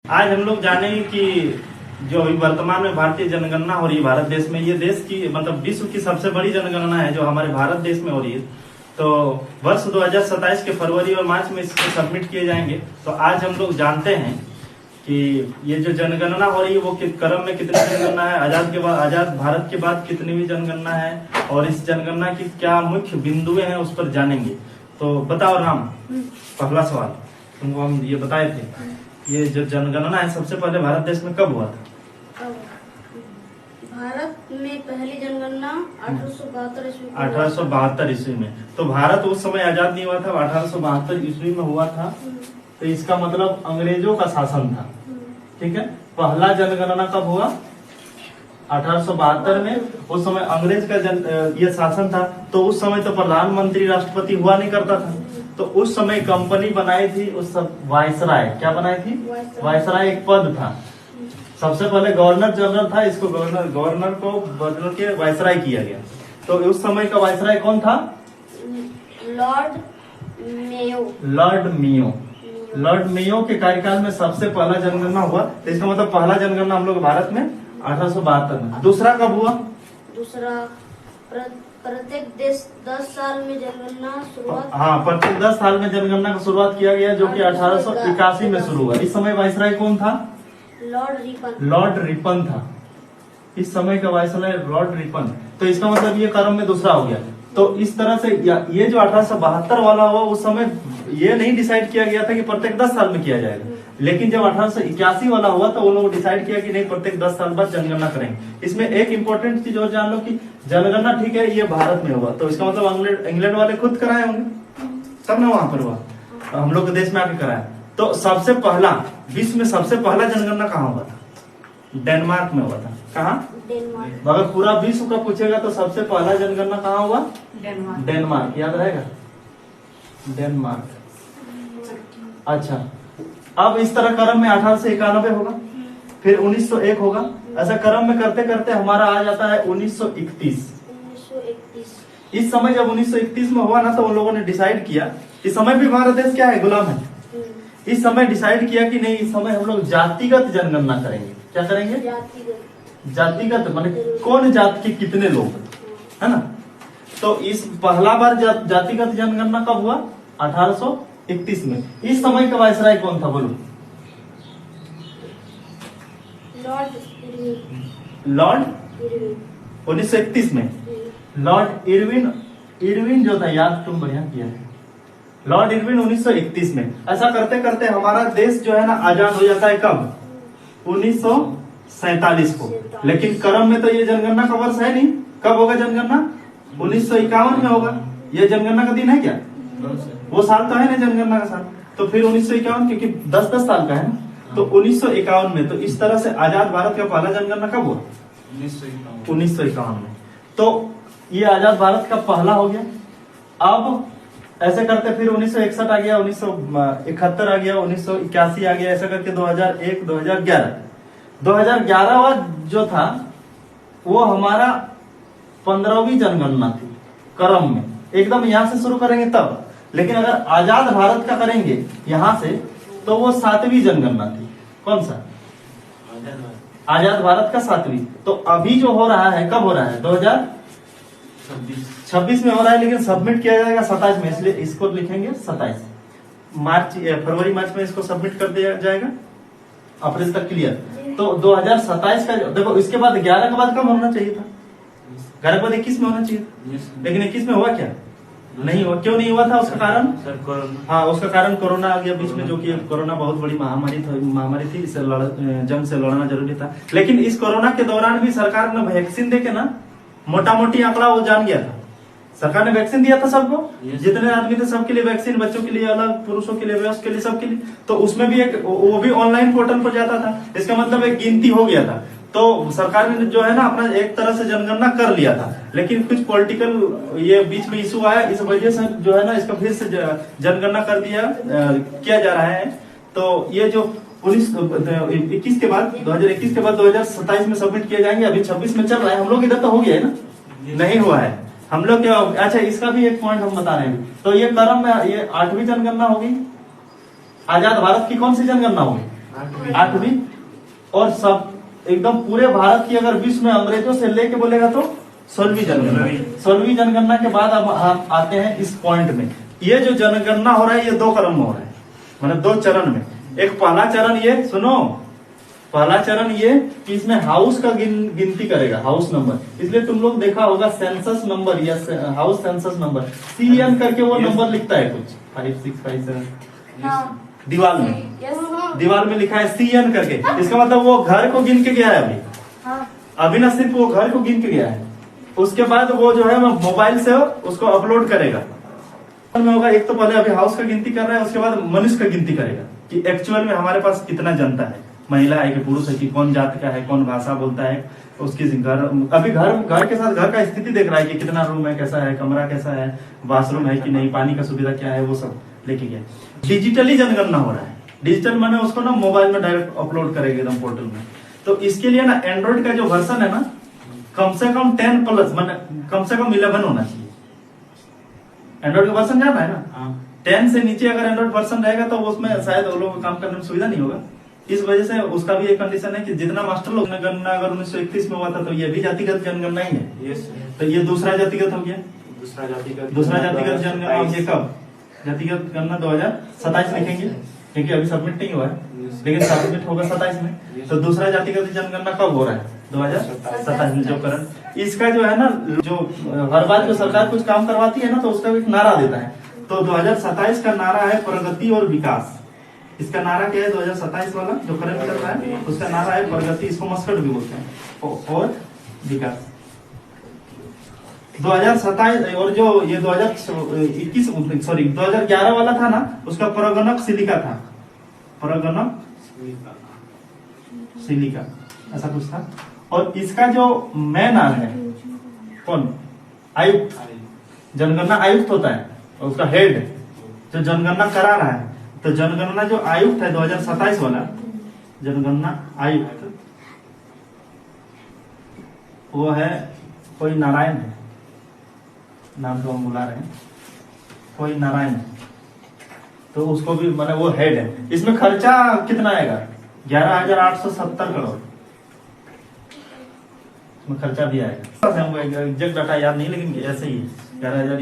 आज हम लोग जानेंगे कि जो अभी वर्तमान में भारतीय जनगणना हो रही है भारत देश में, ये देश की मतलब विश्व की सबसे बड़ी जनगणना है जो हमारे भारत देश में हो रही है। तो वर्ष 2027 के फरवरी और मार्च में इसको सबमिट किए जाएंगे। तो आज हम लोग जानते हैं कि ये जो जनगणना हो रही है वो क्रम में कितनी जनगणना है, आजाद भारत के बाद कितनी भी जनगणना है और इस जनगणना की क्या मुख्य बिंदुएं हैं उस पर जानेंगे। तो बताओ राम, पहला सवाल तुमको हम ये बताए थे, ये जो जनगणना है सबसे पहले भारत देश में कब हुआ था? भारत में पहली जनगणना 1872 ईस्वी 1872 ईस्वी में। तो भारत उस समय आजाद नहीं हुआ था, 1872 ईस्वी में हुआ था। तो इसका मतलब अंग्रेजों का शासन था, ठीक है। पहला जनगणना कब हुआ? 1872 में। उस समय अंग्रेज का ये शासन था। तो उस समय तो प्रधानमंत्री राष्ट्रपति हुआ नहीं करता था। तो उस समय कंपनी बनाई थी, उस सब वायसराय क्या बनाई थी? वायसराय एक पद था। सबसे पहले गवर्नर जनरल था, इसको गवर्नर को बदल के वायसराय किया गया। तो उस समय का वायसराय कौन था? Lord Mayo. लॉर्ड मेयो के कार्यकाल में सबसे पहला जनगणना हुआ। तो इसका मतलब पहला जनगणना हम लोग भारत में 1872 में। दूसरा कब हुआ? दूसरा प्रत्येक 10 साल में जनगणना शुरुआत। हाँ, प्रत्येक 10 साल में जनगणना की शुरुआत किया गया, जो कि 1881 में शुरू हुआ। इस समय वायसराय कौन था? लॉर्ड रिपन था। इस समय का वायसराय लॉर्ड रिपन। तो इसका मतलब ये क्रम में दूसरा हो गया। तो इस तरह से ये जो 1872 वाला हुआ, उस समय ये नहीं डिसाइड किया गया था कि प्रत्येक 10 साल में किया जाएगा। लेकिन जब 1881 वाला हुआ तो वो लोग डिसाइड किया कि नहीं, प्रत्येक 10 साल बाद जनगणना करेंगे। इसमें एक इंपॉर्टेंट चीज और जान लो कि जनगणना ठीक है ये भारत में हुआ, तो इसका मतलब इंग्लैंड वाले खुद कराए होंगे, तब ना वहां पर हुआ, हम लोग के देश में आके कराया। तो सबसे पहला विश्व में सबसे पहला जनगणना कहाँ हुआ था? डेनमार्क में हुआ था। कहाँ? डेनमार्क। अगर पूरा विश्व का पूछेगा तो सबसे पहला जनगणना कहाँ हुआ? डेनमार्क। याद रहेगा? डेनमार्क। अच्छा, अब इस तरह क्रम में 1891 होगा, फिर 1901 होगा। ऐसा क्रम में करते करते हमारा आ जाता है 1931। इस समय जब 1931 में हुआ ना, तो उन लोगों ने डिसाइड किया, इस समय भी भारत देश क्या है, गुलाम है। इस समय डिसाइड किया कि नहीं, इस समय हम लोग जातिगत जनगणना करेंगे। क्या करेंगे? जातिगत माने कौन जात के कितने लोग, है ना। तो इस पहला बार जातिगत जनगणना कब हुआ? 1831 में। इस समय का वायसराय कौन था, बोलो? लॉर्ड 1931 में लॉर्ड इरविन जो था, याद तुम बढ़िया किया है। लॉर्ड इरविन 1931 में। ऐसा करते करते हमारा देश जो है ना आजाद हो जाता है कब? 1947 को। लेकिन क्रम में तो ये जनगणना का वर्ष है नहीं। कब होगा जनगणना? 1951 में होगा। ये जनगणना का दिन है क्या? वो साल तो है ना जनगणना का साल। तो फिर 1951, क्योंकि 10-10 साल का है ना, तो 1951 में। तो इस तरह से आजाद भारत का पहला जनगणना कब हुआ? 1951 में। तो ये आजाद भारत का पहला हो गया। अब ऐसे करते फिर 1961 आ गया, 1971 आ गया, 1981 आ गया, ऐसा करके 2001, 2011 जो था वो हमारा 15वीं जनगणना थी क्रम में। एकदम यहाँ से शुरू करेंगे तब। लेकिन अगर आजाद भारत का करेंगे यहाँ से, तो वो 7वीं जनगणना थी। कौन सा? आजाद भारत का 7वीं। तो अभी जो हो रहा है, कब हो रहा है? 2026 में हो रहा है, लेकिन सबमिट किया जाएगा 27 में, इसलिए इसको लिखेंगे 27 फरवरी मार्च में इसको सबमिट कर दिया जाएगा, अप्रैल तक क्लियर। तो 2027 का देखो, इसके बाद 11 के बाद कब होना चाहिए था? 11 के बाद 21 में होना चाहिए था। लेकिन 21 में हुआ क्या? नहीं हुआ। क्यों नहीं हुआ था? उसका कारण? हाँ, उसका कारण कोरोना आ गया बीच में, जो कि कोरोना बहुत बड़ी महामारी थी। इसे जंग से लड़ना जरूरी था। लेकिन इस कोरोना के दौरान भी सरकार ने वैक्सीन देके ना मोटा मोटी आंकड़ा वो जान गया था। सरकार ने वैक्सीन दिया था सबको, जितने आदमी थे सबके लिए वैक्सीन, बच्चों के लिए अलग, पुरुषों के लिए, वयस्क के लिए, सबके लिए। तो उसमें भी वो भी ऑनलाइन पोर्टल पर जाता था। इसका मतलब एक गिनती हो गया था। तो सरकार ने जो है ना अपना एक तरह से जनगणना कर लिया था। लेकिन कुछ पॉलिटिकल ये बीच में इशू आया, इस वजह से जो है ना इसका फिर से जनगणना किया जा रहा है। तो ये जो 2021 के बाद 2027 में सबमिट किए जाएंगे। अभी 26 में चल रहा है, हम लोग इधर तो हो गया है ना, नहीं हुआ है हम लोग क्या। अच्छा, इसका भी एक पॉइंट हम बता रहे हैं। तो ये क्रम में ये 8वीं जनगणना होगी। आजाद भारत की कौन सी जनगणना होगी? 8वीं। और सब एकदम पूरे भारत की अगर विश्व में अंग्रेजों से लेके बोलेगा तो 16वीं जनगणना। 16वीं जनगणना के बाद अब हम आते हैं इस पॉइंट में। ये जो जनगणना हो रहा है ये 2 क्रम में हो रहा है, मतलब 2 चरण में। एक पहला चरण ये सुनो, पहला चरण ये कि इसमें हाउस का गिनती करेगा, हाउस नंबर। इसलिए तुम लोग देखा होगा सेंसस नंबर या हाउस सेंसस नंबर CN करके वो नंबर लिखता है कुछ 5 6 5 7 हाँ दीवार में, यस दीवार में लिखा है CN करके। इसका मतलब वो घर को गिन के गया है अभी, हाँ अभी ना सिर्फ वो घर को गिन के गया है। उसके बाद वो जो है मोबाइल से उसको अपलोड करेगा में होगा। एक तो पहले अभी हाउस का गिनती कर रहा है, उसके बाद मनुष्य का गिनती करेगा कि एक्चुअल में हमारे पास कितना जनता है, महिला है कि पुरुष है, कि कौन जाति का है, कौन भाषा बोलता है, उसकी घर अभी घर के साथ घर का स्थिति देख रहा है कि कितना रूम है, कैसा है, कमरा कैसा है, बाथरूम है कि नहीं, पानी का सुविधा क्या है, वो सब लेके गया। डिजिटली जनगणना हो रहा है। डिजिटल माने उसको ना मोबाइल में डायरेक्ट अपलोड करेंगे एकदम पोर्टल में। तो इसके लिए ना एंड्रॉइड का जो वर्जन है ना कम से कम 10+ माने कम से कम 11 होना चाहिए। एंड्रॉइड का वर्जन जाना है ना, 10 से नीचे अगर एंड्रॉइड वर्जन रहेगा तो उसमें शायद वो लोगों को काम करने में सुविधा नहीं होगा। इस वजह से उसका भी एक कंडीशन है कि जितना मास्टर लोग जनगणना अगर 1931 में हुआ था तो ये भी जातिगत जनगणना ही है। तो ये दूसरा जातिगत हो गया। दूसरा जातिगत जनगणना ये कब? जातिगत गणना 2027 लिखेंगे क्योंकि अभी सबमिट नहीं हुआ है, लेकिन सबमिट होगा 27 में। तो दूसरा जातिगत जनगणना कब हो रहा है? 2027 में। जो करंट इसका जो है ना, जो हर बार जो सरकार कुछ काम करवाती है ना तो उसका एक नारा देता है। तो 2027 का नारा है प्रगति और विकास। इसका नारा क्या है? 2027 वाला जो करंट चल रहा है उसका नारा है प्रगति, इसको मस्कट भी बोलते हैं, और विकास। 2027 और जो ये 2011 वाला था ना उसका प्रगणक सिलिका था, प्रगणक सिलिका ऐसा कुछ था। और इसका जो मैन है कौन? आयुक्त। जनगणना आयुक्त होता है और उसका हेड जो जनगणना करा रहा है। तो जनगणना जो आयुक्त है 2027 वाला जनगणना आयुक्त वो है कोई नारायण है, नाम तो हम बुला रहे हैं, कोई नारायण है। तो उसको भी माने वो हेड है। इसमें खर्चा कितना आएगा? 11,870 करोड़ इसमें खर्चा भी आएगा। हमको एग्जैक्ट डाटा याद नहीं लेकिन ऐसे ही 11,000